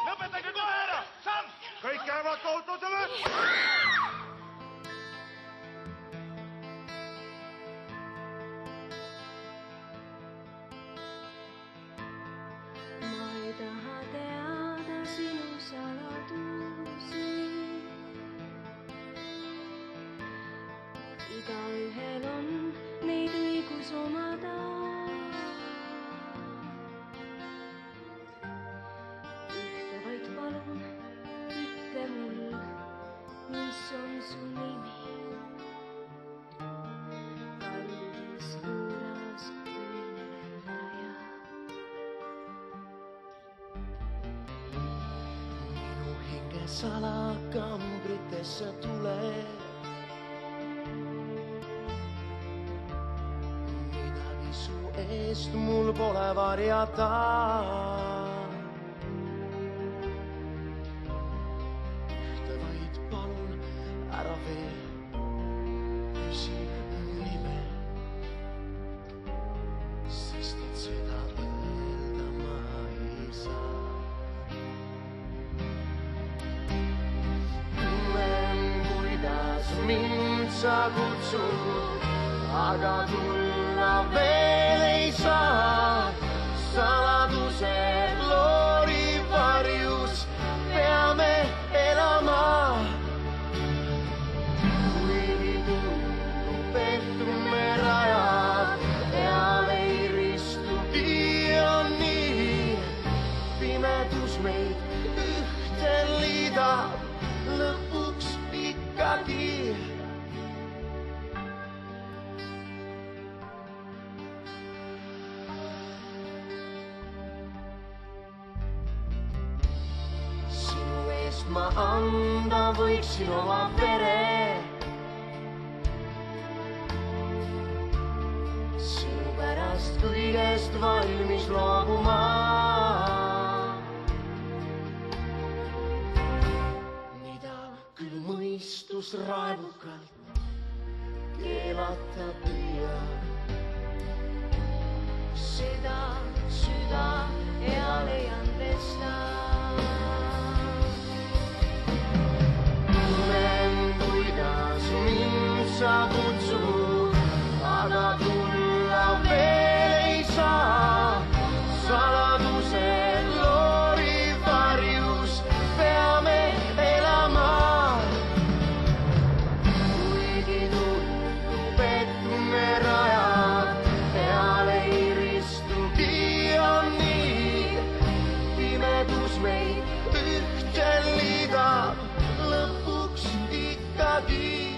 Lõpetage kohe ära! Samm! Kõik käivad kohtusele! Ma ei taha teada sinu saladusi. Igaühel on neid õigus omada. Ühte vaid palun, ütle mul, mis on su nimi. Kallis võõras öine lendaja. Minu hinge salakambritesse tuleb. Midagi su eest mul pole varjata. Ühte vaid palun, ära veel küsi mu nime, sest et seda öelda ma ei saa. Tunnen, kuidas mind sa kutsud, aga tulla veel ei saa. Saladused loori varjus peame elama. Kuigi tundub, et me rajad peal ei ristugi, on nii. Pimedus meid ühte liidab lõpuks ikkagi. Sinu eest ma anda võiksin oma pere. Sinu pärast kõigest valmis loobuma. Mida küll mõistus raevukalt keelata püüab, seda süda eal ei andesta. Tunnen, kuidas mind sa kutsud, aga tulla veel ei saa. Saladused loori varjus peame elama. Kuigi tundub, et me rajad peal ei ristugi, on nii. Pimedus meid ühte liidab lõpuks ikkagi.